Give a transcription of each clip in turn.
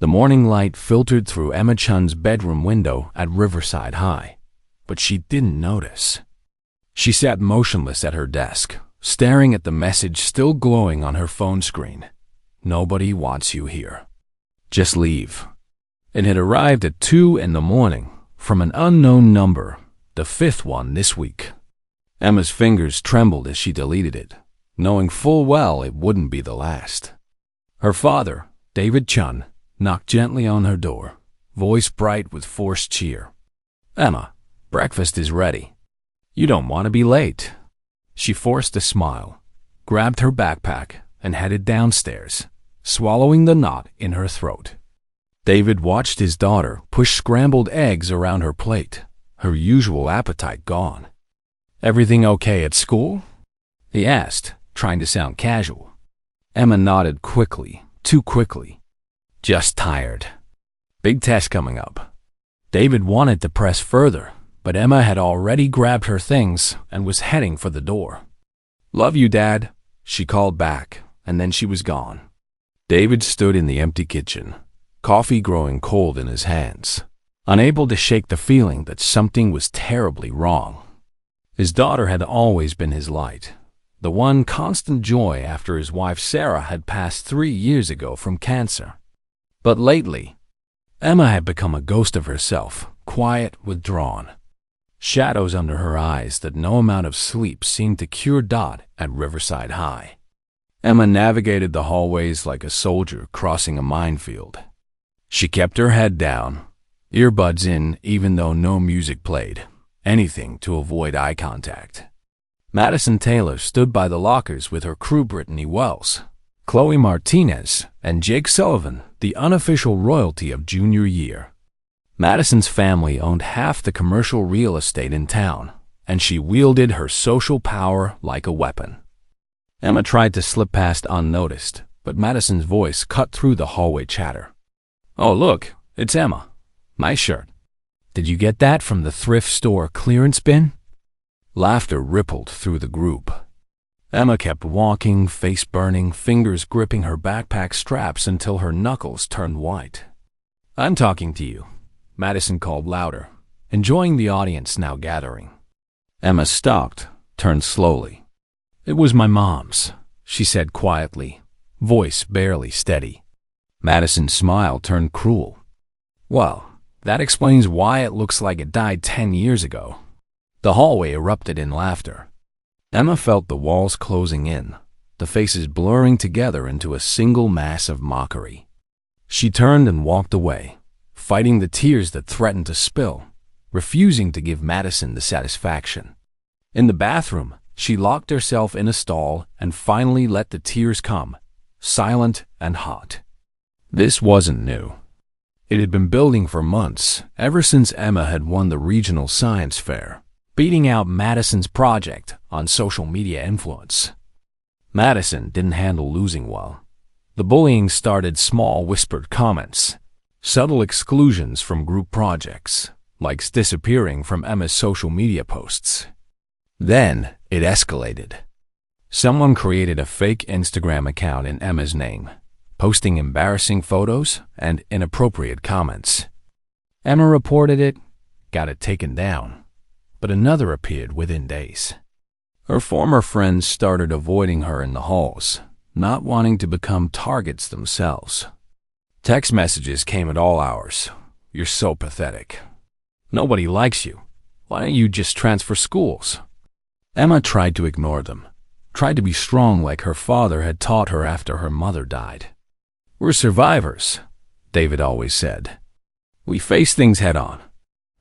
The morning light filtered through Emma Chun's bedroom window at Riverside High, but she didn't notice. She sat motionless at her desk, staring at the message still glowing on her phone screen. Nobody wants you here. Just leave. It had arrived at 2 in the morning from an unknown number, the 5th one this week. Emma's fingers trembled as she deleted it, knowing full well it wouldn't be the last. Her father, David Chun, knocked gently on her door, voice bright with forced cheer. "Emma, breakfast is ready. You don't want to be late." She forced a smile, grabbed her backpack, and headed downstairs, swallowing the knot in her throat. David watched his daughter push scrambled eggs around her plate, her usual appetite gone. "Everything okay at school?" he asked, trying to sound casual. Emma nodded quickly, too quickly. "Just tired. Big test coming up." David wanted to press further, but Emma had already grabbed her things and was heading for the door. "Love you, Dad," she called back, and then she was gone. David stood in the empty kitchen, coffee growing cold in his hands, unable to shake the feeling that something was terribly wrong. His daughter had always been his light, the one constant joy after his wife Sarah had passed 3 years ago from cancer. But lately, Emma had become a ghost of herself, quiet, withdrawn. Shadows under her eyes that no amount of sleep seemed to cure. At Riverside High, Emma navigated the hallways like a soldier crossing a minefield. She kept her head down, earbuds in even though no music played, anything to avoid eye contact. Madison Taylor stood by the lockers with her crew, Brittany Wells, Chloe Martinez, and Jake Sullivan, the unofficial royalty of junior year. Madison's family owned half the commercial real estate in town, and she wielded her social power like a weapon. Emma tried to slip past unnoticed, but Madison's voice cut through the hallway chatter. "Oh, look, it's Emma. Nice shirt. Did you get that from the thrift store clearance bin?" Laughter rippled through the group. Emma kept walking, face burning, fingers gripping her backpack straps until her knuckles turned white. "I'm talking to you," Madison called louder, enjoying the audience now gathering. Emma stopped, turned slowly. "It was my mom's," she said quietly, voice barely steady. Madison's smile turned cruel. "Well, that explains why it looks like it died 10 years ago." The hallway erupted in laughter. Emma felt the walls closing in, the faces blurring together into a single mass of mockery. She turned and walked away, fighting the tears that threatened to spill, refusing to give Madison the satisfaction. In the bathroom, she locked herself in a stall and finally let the tears come, silent and hot. This wasn't new. It had been building for months, ever since Emma had won the regional science fair, beating out Madison's project on social media influence. Madison didn't handle losing well. The bullying started small whispered comments, subtle exclusions from group projects, likes disappearing from Emma's social media posts. Then it escalated. Someone created a fake Instagram account in Emma's name, posting embarrassing photos and inappropriate comments. Emma reported it, got it taken down, but another appeared within days. Her former friends started avoiding her in the halls, not wanting to become targets themselves. Text messages came at all hours. "You're so pathetic. Nobody likes you. Why don't you just transfer schools?" Emma tried to ignore them, tried to be strong like her father had taught her after her mother died. "We're survivors," David always said. "We face things head on."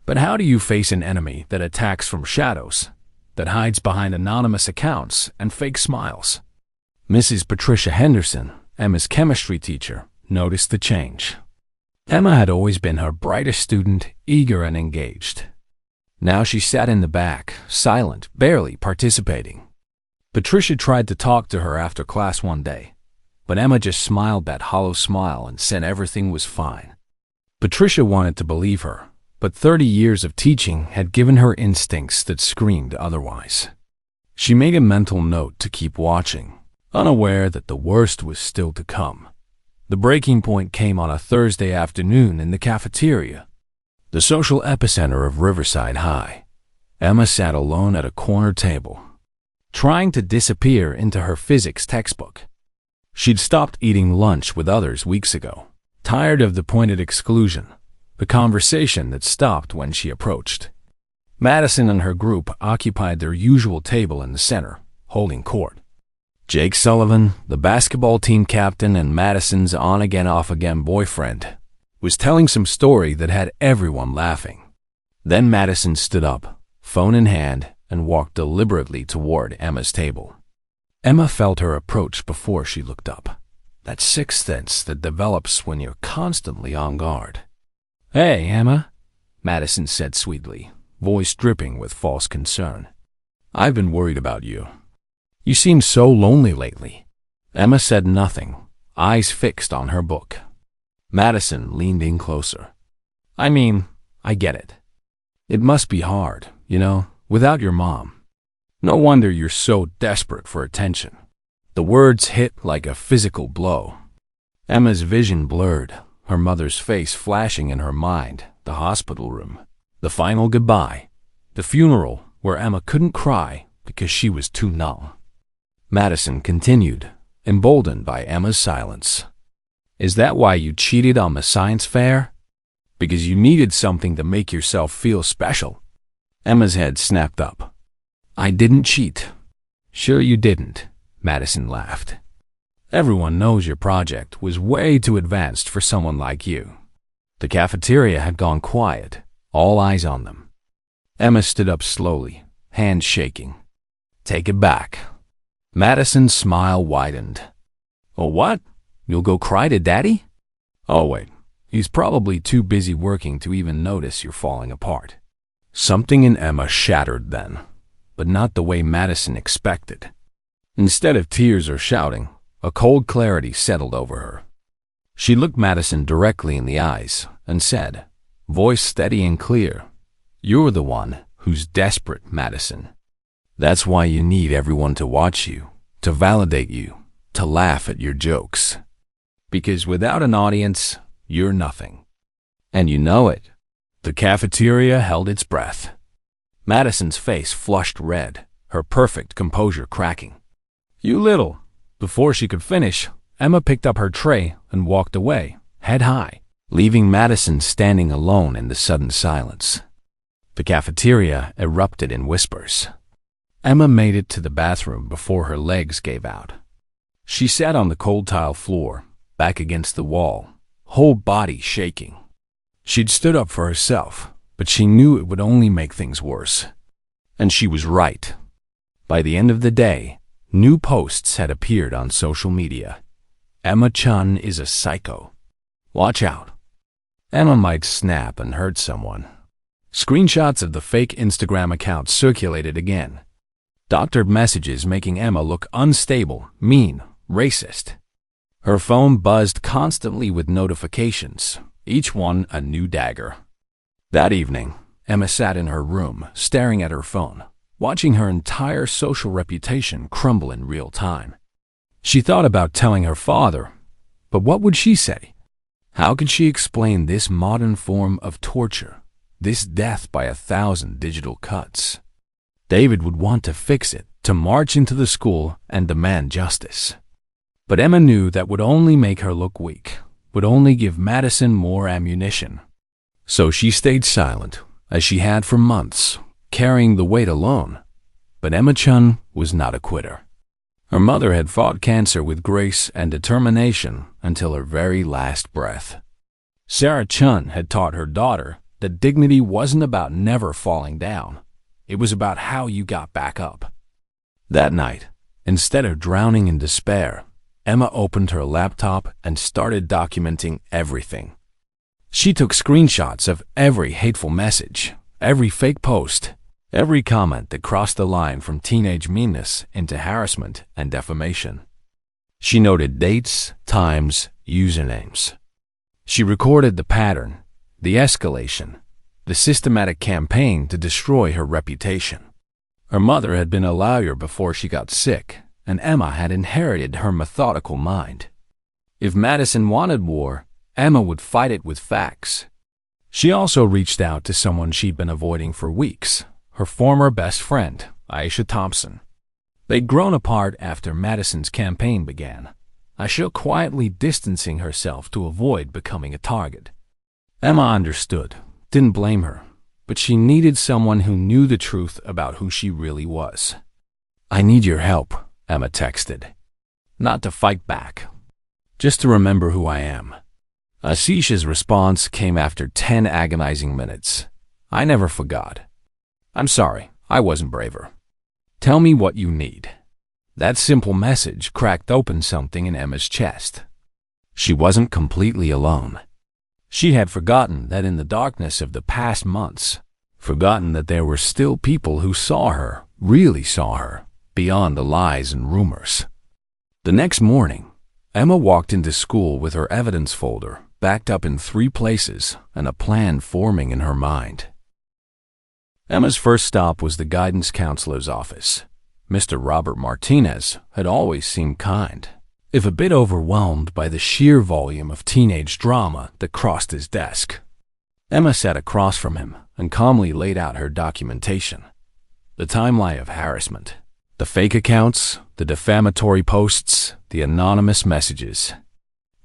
But how do you face an enemy that attacks from shadows, that hides behind anonymous accounts and fake smiles? Mrs. Patricia Henderson, Emma's chemistry teacher, noticed the change. Emma had always been her brightest student, eager and engaged. Now she sat in the back, silent, barely participating. Patricia tried to talk to her after class one day, but Emma just smiled that hollow smile and said everything was fine. Patricia wanted to believe her, but 30 years of teaching had given her instincts that screamed otherwise. She made a mental note to keep watching, unaware that the worst was still to come. The breaking point came on a Thursday afternoon in the cafeteria, the social epicenter of Riverside High. Emma sat alone at a corner table, trying to disappear into her physics textbook. She'd stopped eating lunch with others weeks ago, tired of the pointed exclusion, the conversation that stopped when she approached. Madison and her group occupied their usual table in the center, holding court. Jake Sullivan, the basketball team captain and Madison's on-again, off-again boyfriend, was telling some story that had everyone laughing. Then Madison stood up, phone in hand, and walked deliberately toward Emma's table. Emma felt her approach before she looked up, that sixth sense that develops when you're constantly on guard. "Hey, Emma," Madison said sweetly, voice dripping with false concern. "I've been worried about you. You seem so lonely lately." Emma said nothing, eyes fixed on her book. Madison leaned in closer. "I mean, I get it. It must be hard, without your mom. No wonder you're so desperate for attention." The words hit like a physical blow. Emma's vision blurred, her mother's face flashing in her mind, the hospital room, the final goodbye, the funeral where Emma couldn't cry because she was too numb. Madison continued, emboldened by Emma's silence. "Is that why you cheated on the science fair? Because you needed something to make yourself feel special?" Emma's head snapped up. "I didn't cheat." "Sure you didn't," Madison laughed. "Everyone knows your project was way too advanced for someone like you." The cafeteria had gone quiet, all eyes on them. Emma stood up slowly, hands shaking. "Take it back." Madison's smile widened. "Oh, what? You'll go cry to Daddy?" "Oh, wait. He's probably too busy working to even notice you're falling apart." Something in Emma shattered then, but not the way Madison expected. Instead of tears or shouting, a cold clarity settled over her. She looked Madison directly in the eyes and said, voice steady and clear, "You're the one who's desperate, Madison. That's why you need everyone to watch you, to validate you, to laugh at your jokes. Because without an audience, you're nothing. And you know it." The cafeteria held its breath. Madison's face flushed red, her perfect composure cracking. "You little." Before she could finish, Emma picked up her tray and walked away, head high, leaving Madison standing alone in the sudden silence. The cafeteria erupted in whispers. Emma made it to the bathroom before her legs gave out. She sat on the cold tile floor, back against the wall, whole body shaking. She'd stood up for herself, but she knew it would only make things worse. And she was right. By the end of the day, new posts had appeared on social media. "Emma Chun is a psycho. Watch out. Emma might snap and hurt someone." Screenshots of the fake Instagram account circulated again. Doctored messages making Emma look unstable, mean, racist. Her phone buzzed constantly with notifications, each one a new dagger. That evening, Emma sat in her room, staring at her phone, watching her entire social reputation crumble in real time. She thought about telling her father, but what would she say? How could she explain this modern form of torture, this death by 1,000 digital cuts? David would want to fix it, to march into the school and demand justice. But Emma knew that would only make her look weak, would only give Madison more ammunition. So she stayed silent, as she had for months, carrying the weight alone. But Emma Chun was not a quitter. Her mother had fought cancer with grace and determination until her very last breath. Sarah Chun had taught her daughter that dignity wasn't about never falling down. It was about how you got back up. That night, instead of drowning in despair, Emma opened her laptop and started documenting everything. She took screenshots of every hateful message, every fake post, every comment that crossed the line from teenage meanness into harassment and defamation. She noted dates, times, usernames. She recorded the pattern, the escalation, the systematic campaign to destroy her reputation. Her mother had been a lawyer before she got sick, and Emma had inherited her methodical mind. If Madison wanted war, Emma would fight it with facts. She also reached out to someone she'd been avoiding for weeks, her former best friend, Aisha Thompson. They'd grown apart after Madison's campaign began, Aisha quietly distancing herself to avoid becoming a target. Emma understood, didn't blame her, but she needed someone who knew the truth about who she really was. "I need your help," Emma texted. "Not to fight back, just to remember who I am." Aisha's response came after 10 agonizing minutes. "I never forgot. I'm sorry, I wasn't braver. Tell me what you need." That simple message cracked open something in Emma's chest. She wasn't completely alone. She had forgotten that in the darkness of the past months, forgotten that there were still people who saw her, really saw her, beyond the lies and rumors. The next morning, Emma walked into school with her evidence folder backed up in 3 places and a plan forming in her mind. Emma's first stop was the guidance counselor's office. Mr. Robert Martinez had always seemed kind, if a bit overwhelmed by the sheer volume of teenage drama that crossed his desk. Emma sat across from him and calmly laid out her documentation. The timeline of harassment, the fake accounts, the defamatory posts, the anonymous messages.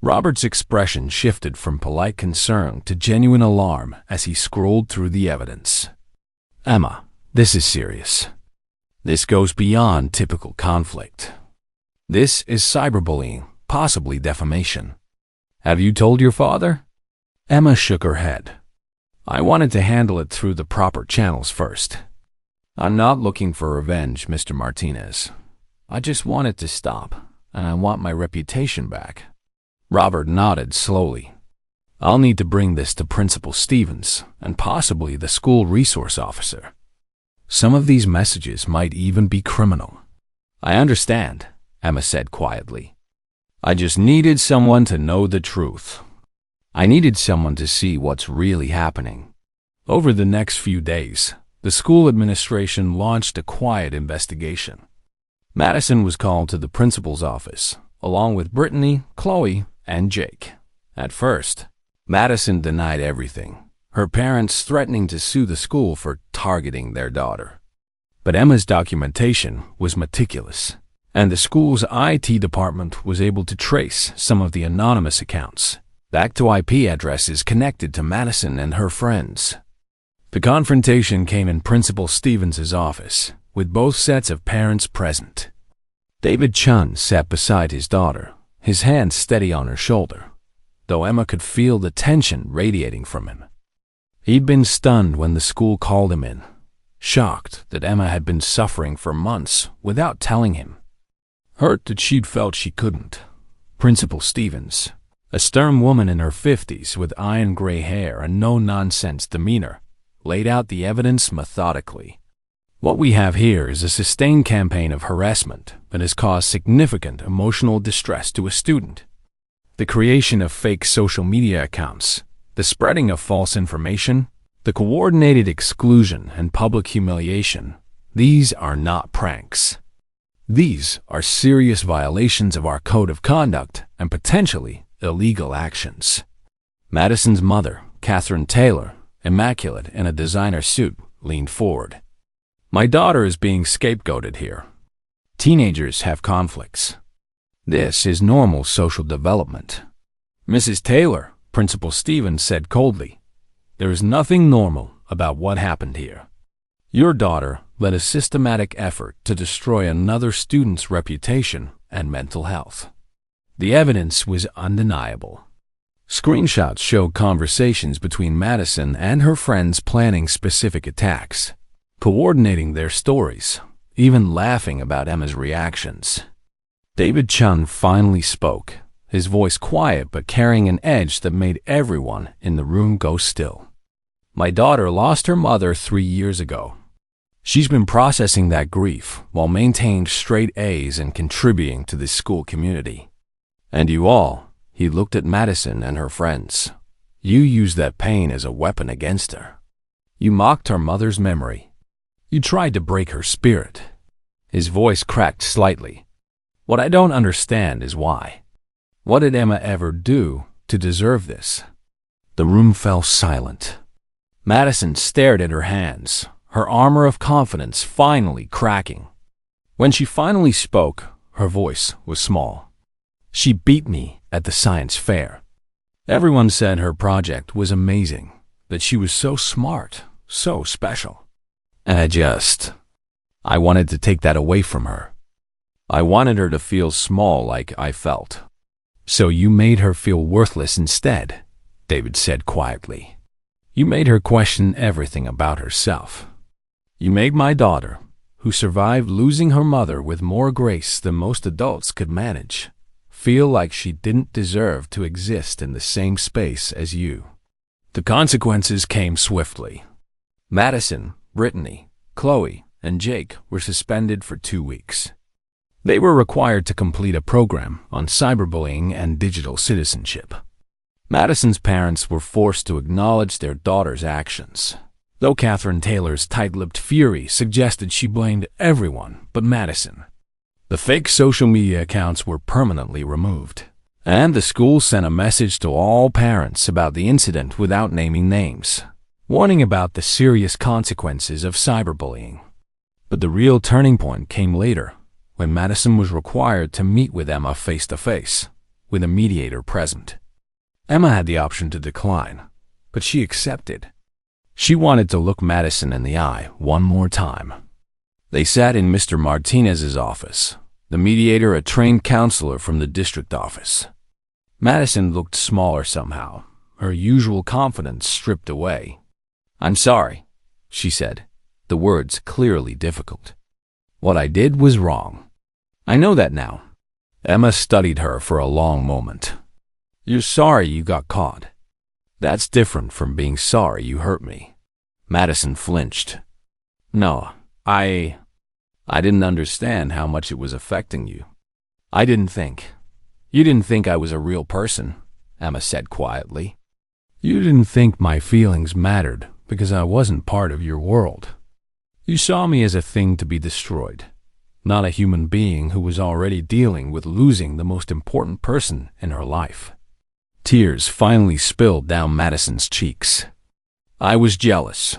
Robert's expression shifted from polite concern to genuine alarm as he scrolled through the evidence. "Emma, this is serious. This goes beyond typical conflict. This is cyberbullying, possibly defamation. Have you told your father?" Emma shook her head. "I wanted to handle it through the proper channels first. I'm not looking for revenge, Mr. Martinez. I just want it to stop, and I want my reputation back." Robert nodded slowly. "I'll need to bring this to Principal Stevens and possibly the school resource officer. Some of these messages might even be criminal." "I understand," Emma said quietly. "I just needed someone to know the truth. I needed someone to see what's really happening." Over the next few days, the school administration launched a quiet investigation. Madison was called to the principal's office, along with Brittany, Chloe, and Jake. At first, Madison denied everything, her parents threatening to sue the school for targeting their daughter. But Emma's documentation was meticulous, and the school's IT department was able to trace some of the anonymous accounts back to IP addresses connected to Madison and her friends. The confrontation came in Principal Stevens' office, with both sets of parents present. David Chun sat beside his daughter, his hand steady on her shoulder, though Emma could feel the tension radiating from him. He'd been stunned when the school called him in, shocked that Emma had been suffering for months without telling him, hurt that she'd felt she couldn't. Principal Stevens, a stern woman in her 50s with iron gray hair and no-nonsense demeanor, laid out the evidence methodically. "What we have here is a sustained campaign of harassment that has caused significant emotional distress to a student. The creation of fake social media accounts, the spreading of false information, the coordinated exclusion and public humiliation, these are not pranks. These are serious violations of our code of conduct and potentially illegal actions." Madison's mother, Catherine Taylor, immaculate in a designer suit, leaned forward. "My daughter is being scapegoated here. Teenagers have conflicts. This is normal social development." "Mrs. Taylor," Principal Stevens said coldly, "there is nothing normal about what happened here. Your daughter led a systematic effort to destroy another student's reputation and mental health. The evidence was undeniable. Screenshots showed conversations between Madison and her friends planning specific attacks, coordinating their stories, even laughing about Emma's reactions." David Chun finally spoke, his voice quiet but carrying an edge that made everyone in the room go still. "My daughter lost her mother 3 years ago. She's been processing that grief while maintaining straight A's and contributing to the school community. And you all," he looked at Madison and her friends, "you used that pain as a weapon against her. You mocked her mother's memory. You tried to break her spirit." His voice cracked slightly. "What I don't understand is why. What did Emma ever do to deserve this? The room fell silent. Madison stared at her hands, her armor of confidence finally cracking. When she finally spoke, her voice was small. She beat me at the science fair. Everyone said her project was amazing, that she was so smart, so special. And I wanted to take that away from her. I wanted her to feel small like I felt. So you made her feel worthless instead, David said quietly. You made her question everything about herself. You made my daughter, who survived losing her mother with more grace than most adults could manage, feel like she didn't deserve to exist in the same space as you. The consequences came swiftly. Madison, Brittany, Chloe, and Jake were suspended for 2 weeks. They were required to complete a program on cyberbullying and digital citizenship. Madison's parents were forced to acknowledge their daughter's actions, though Catherine Taylor's tight-lipped fury suggested she blamed everyone but Madison. The fake social media accounts were permanently removed, and the school sent a message to all parents about the incident without naming names, warning about the serious consequences of cyberbullying. But the real turning point came later, when Madison was required to meet with Emma face-to-face, with a mediator present. Emma had the option to decline, but she accepted. She wanted to look Madison in the eye one more time. They sat in Mr. Martinez's office, the mediator a trained counselor from the district office. Madison looked smaller somehow, her usual confidence stripped away. "I'm sorry," she said, the words clearly difficult. "What I did was wrong. I know that now." Emma studied her for a long moment. "You're sorry you got caught. That's different from being sorry you hurt me." Madison flinched. "No, I didn't understand how much it was affecting you. I didn't think. You didn't think I was a real person," Emma said quietly. "You didn't think my feelings mattered because I wasn't part of your world. You saw me as a thing to be destroyed, not a human being who was already dealing with losing the most important person in her life." Tears finally spilled down Madison's cheeks. "I was jealous.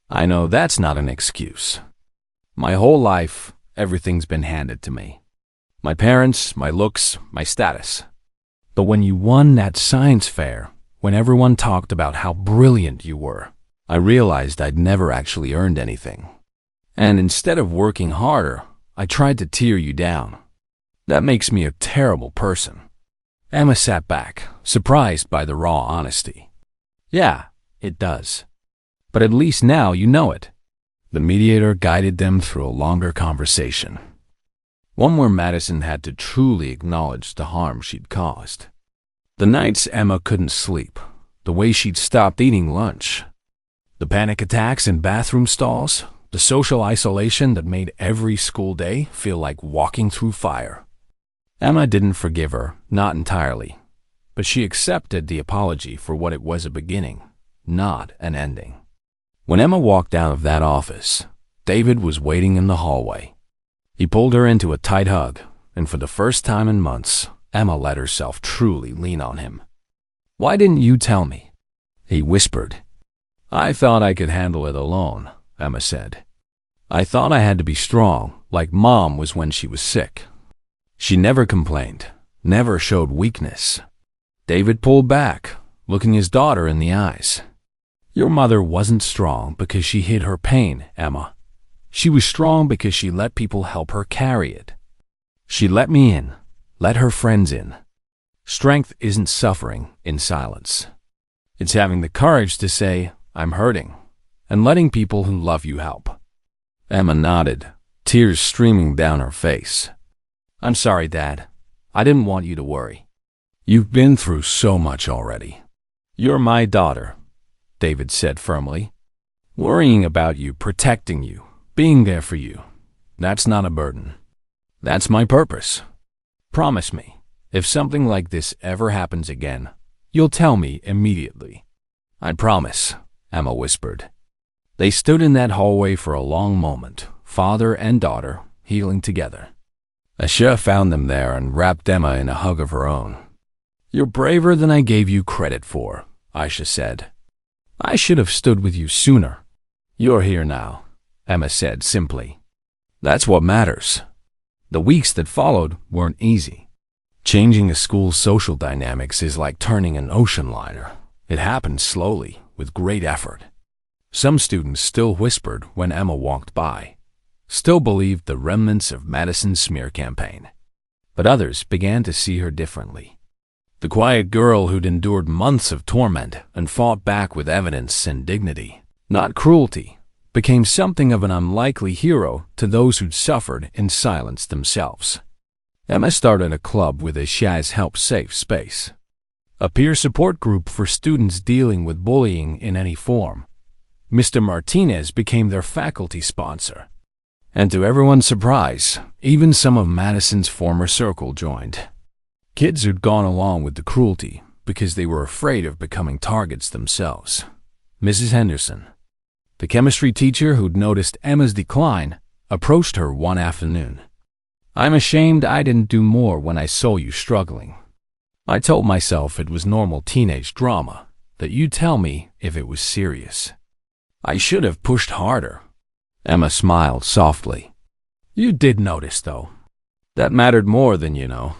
I know that's not an excuse. My whole life, everything's been handed to me. My parents, my looks, my status. But when you won that science fair, when everyone talked about how brilliant you were, I realized I'd never actually earned anything. And instead of working harder, I tried to tear you down. That makes me a terrible person." Emma sat back, surprised by the raw honesty. "Yeah, it does. But at least now you know it." The mediator guided them through a longer conversation, one where Madison had to truly acknowledge the harm she'd caused. The nights Emma couldn't sleep, the way she'd stopped eating lunch, the panic attacks in bathroom stalls, the social isolation that made every school day feel like walking through fire. Emma didn't forgive her, not entirely, but she accepted the apology for what it was, a beginning, not an ending. When Emma walked out of that office, David was waiting in the hallway. He pulled her into a tight hug, and for the first time in months, Emma let herself truly lean on him. "Why didn't you tell me?" he whispered. "I thought I could handle it alone," Emma said. "I thought I had to be strong, like Mom was when she was sick. She never complained, never showed weakness." David pulled back, looking his daughter in the eyes. "Your mother wasn't strong because she hid her pain, Emma. She was strong because she let people help her carry it. She let me in, let her friends in. Strength isn't suffering in silence. It's having the courage to say, 'I'm hurting,' and letting people who love you help." Emma nodded, tears streaming down her face. "I'm sorry, Dad. I didn't want you to worry. You've been through so much already. You're my daughter," David said firmly. "Worrying about you, protecting you, being there for you, that's not a burden. That's my purpose. Promise me, if something like this ever happens again, you'll tell me immediately." "I promise," Emma whispered. They stood in that hallway for a long moment, father and daughter, healing together. Asha found them there and wrapped Emma in a hug of her own, "You're braver than I gave you credit for," Aisha said. "I should have stood with you sooner." "You're here now," Emma said simply. "That's what matters." The weeks that followed weren't easy. Changing a school's social dynamics is like turning an ocean liner. It happens slowly, with great effort. Some students still whispered when Emma walked by, still believed the remnants of Madison's smear campaign. But others began to see her differently. The quiet girl who'd endured months of torment and fought back with evidence and dignity, not cruelty, became something of an unlikely hero to those who'd suffered in silence themselves. Emma started a club with a Shaz Help Safe space, a peer support group for students dealing with bullying in any form. Mr. Martinez became their faculty sponsor. And to everyone's surprise, even some of Madison's former circle joined. Kids who'd gone along with the cruelty because they were afraid of becoming targets themselves. Mrs. Henderson, the chemistry teacher who'd noticed Emma's decline, approached her one afternoon. "I'm ashamed I didn't do more when I saw you struggling. I told myself it was normal teenage drama, that you'd tell me if it was serious. I should have pushed harder." Emma smiled softly. "You did notice, though. That mattered more than you know.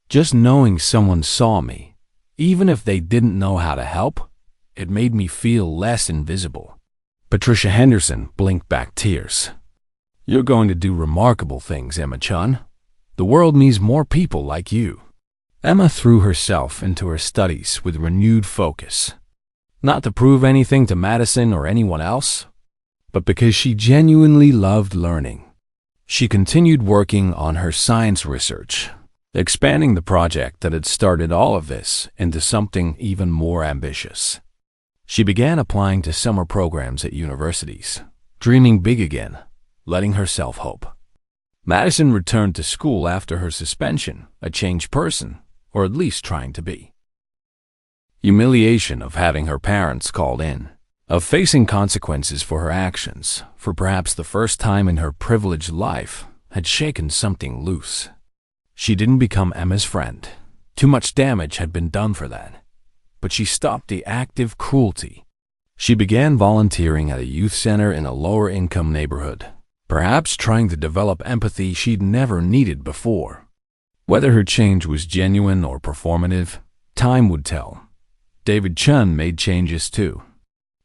Just knowing someone saw me, even if they didn't know how to help, it made me feel less invisible." Patricia Henderson blinked back tears. "You're going to do remarkable things, Emma Chun. The world needs more people like you." Emma threw herself into her studies with renewed focus. Not to prove anything to Madison or anyone else, but because she genuinely loved learning. She continued working on her science research, expanding the project that had started all of this into something even more ambitious. She began applying to summer programs at universities, dreaming big again, letting herself hope. Madison returned to school after her suspension, a changed person, or at least trying to be. Humiliation of having her parents called in, of facing consequences for her actions, for perhaps the first time in her privileged life, had shaken something loose. She didn't become Emma's friend. Too much damage had been done for that. But she stopped the active cruelty. She began volunteering at a youth center in a lower-income neighborhood, perhaps trying to develop empathy she'd never needed before. Whether her change was genuine or performative, time would tell. David Chun made changes too.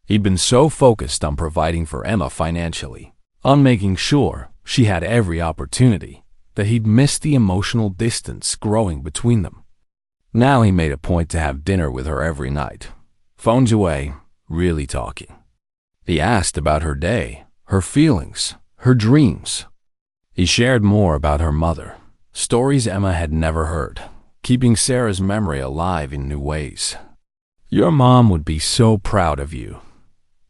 He'd been so focused on providing for Emma financially, on making sure she had every opportunity, that he'd missed the emotional distance growing between them. Now he made a point to have dinner with her every night. Phones away, really talking. He asked about her day, her feelings, her dreams. He shared more about her mother, stories Emma had never heard, keeping Sarah's memory alive in new ways. "Your mom would be so proud of you,"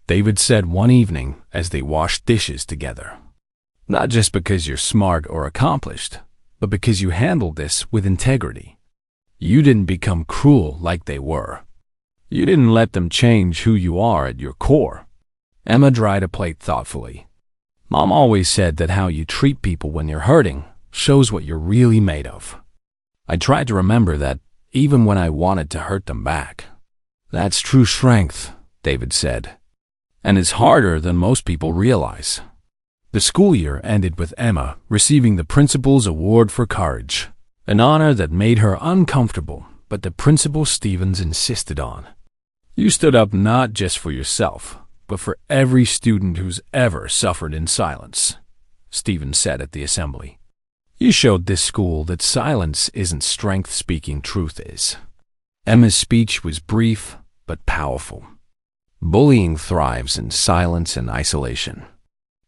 David said one evening as they washed dishes together. "Not just because you're smart or accomplished, but because you handled this with integrity. You didn't become cruel like they were. You didn't let them change who you are at your core." Emma dried a plate thoughtfully. "Mom always said that how you treat people when you're hurting shows what you're really made of. I tried to remember that even when I wanted to hurt them back." "That's true strength," David said. "And it's harder than most people realize." The school year ended with Emma receiving the Principal's Award for Courage, an honor that made her uncomfortable, but that Principal Stevens insisted on. "You stood up not just for yourself, but for every student who's ever suffered in silence," Stevens said at the assembly. "You showed this school that silence isn't strength speaking, truth is." Emma's speech was brief but powerful. Bullying thrives in silence and isolation.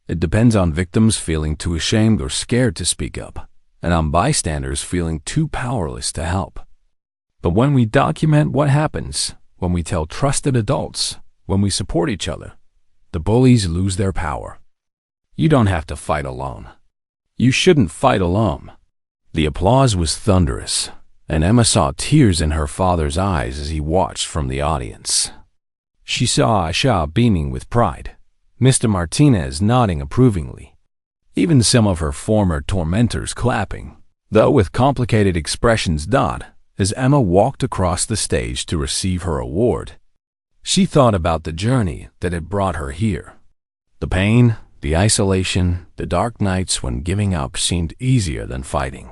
It depends on victims feeling too ashamed or scared to speak up, and on bystanders feeling too powerless to help. But when we document what happens, when we tell trusted adults, when we support each other, the bullies lose their power. You don't have to fight alone. You shouldn't fight alone. The applause was thunderous, and Emma saw tears in her father's eyes as he watched from the audience. She saw Asha beaming with pride, Mr. Martinez nodding approvingly, even some of her former tormentors clapping, though with complicated expressions. as Emma walked across the stage to receive her award. She thought about the journey that had brought her here. The pain, the isolation, the dark nights when giving up seemed easier than fighting.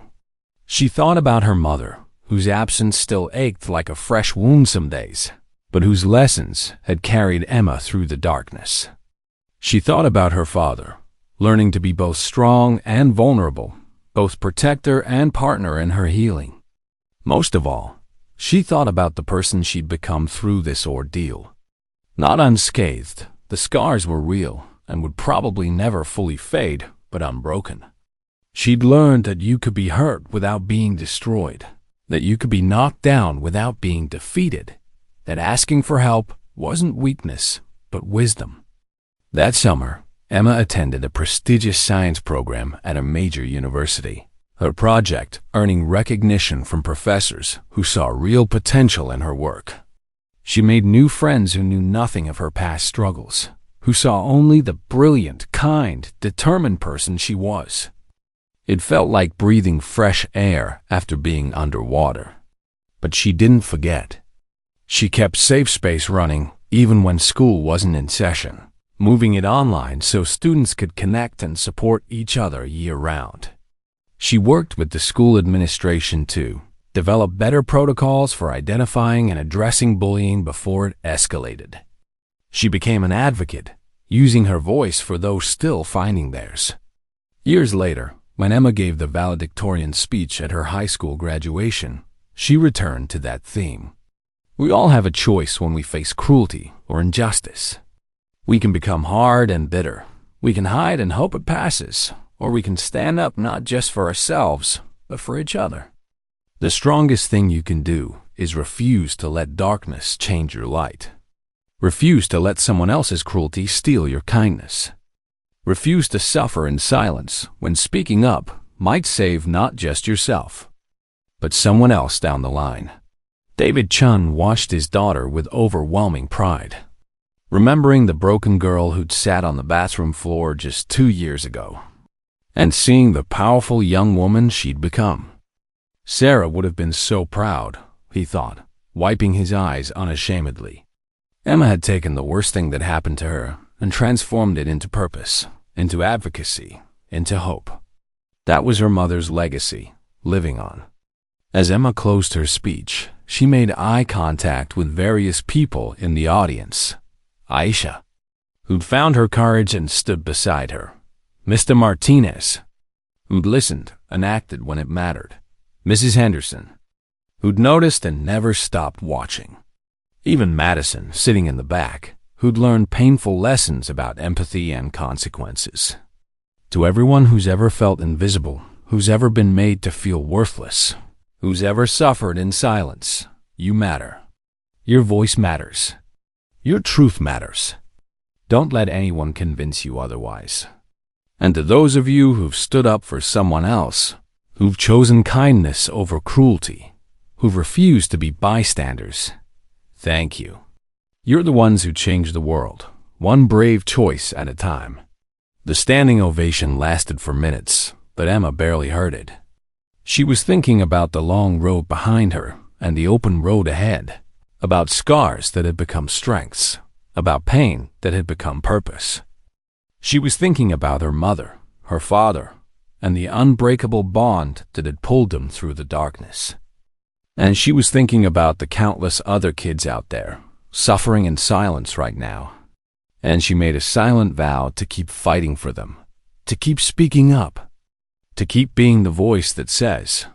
She thought about her mother, whose absence still ached like a fresh wound some days, but whose lessons had carried Emma through the darkness. She thought about her father, learning to be both strong and vulnerable, both protector and partner in her healing. Most of all, she thought about the person she'd become through this ordeal. Not unscathed, the scars were real and would probably never fully fade, but unbroken. She'd learned that you could be hurt without being destroyed, that you could be knocked down without being defeated, that asking for help wasn't weakness, but wisdom. That summer, Emma attended a prestigious science program at a major university, her project earning recognition from professors who saw real potential in her work. She made new friends who knew nothing of her past struggles, who saw only the brilliant, kind, determined person she was. It felt like breathing fresh air after being underwater. But she didn't forget. She kept Safe Space running even when school wasn't in session, moving it online so students could connect and support each other year-round. She worked with the school administration to develop better protocols for identifying and addressing bullying before it escalated. She became an advocate, using her voice for those still finding theirs. Years later, when Emma gave the valedictorian speech at her high school graduation, she returned to that theme. We all have a choice when we face cruelty or injustice. We can become hard and bitter. We can hide and hope it passes, or we can stand up not just for ourselves, but for each other. The strongest thing you can do is refuse to let darkness change your light. Refuse to let someone else's cruelty steal your kindness. Refuse to suffer in silence when speaking up might save not just yourself, but someone else down the line. David Chun watched his daughter with overwhelming pride, remembering the broken girl who'd sat on the bathroom floor just 2 years ago, and seeing the powerful young woman she'd become. Sarah would have been so proud, he thought, wiping his eyes unashamedly. Emma had taken the worst thing that happened to her and transformed it into purpose, into advocacy, into hope. That was her mother's legacy, living on. As Emma closed her speech, she made eye contact with various people in the audience. Aisha, who'd found her courage and stood beside her. Mr. Martinez, who'd listened and acted when it mattered. Mrs. Henderson, who'd noticed and never stopped watching. Even Madison, sitting in the back, who'd learned painful lessons about empathy and consequences. To everyone who's ever felt invisible, who's ever been made to feel worthless, who's ever suffered in silence, you matter. Your voice matters. Your truth matters. Don't let anyone convince you otherwise. And to those of you who've stood up for someone else, who've chosen kindness over cruelty, who've refused to be bystanders, thank you. You're the ones who change the world, one brave choice at a time. The standing ovation lasted for minutes, but Emma barely heard it. She was thinking about the long road behind her and the open road ahead, about scars that had become strengths, about pain that had become purpose. She was thinking about her mother, her father, and the unbreakable bond that had pulled them through the darkness. And she was thinking about the countless other kids out there, suffering in silence right now. And she made a silent vow to keep fighting for them, to keep speaking up, to keep being the voice that says,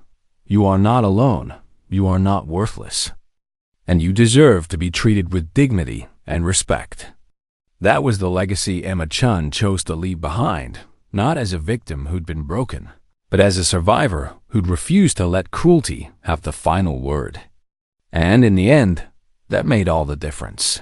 you are not alone, you are not worthless, and you deserve to be treated with dignity and respect. That was the legacy Emma Chun chose to leave behind, not as a victim who'd been broken, but as a survivor who'd refused to let cruelty have the final word. And in the end, that made all the difference.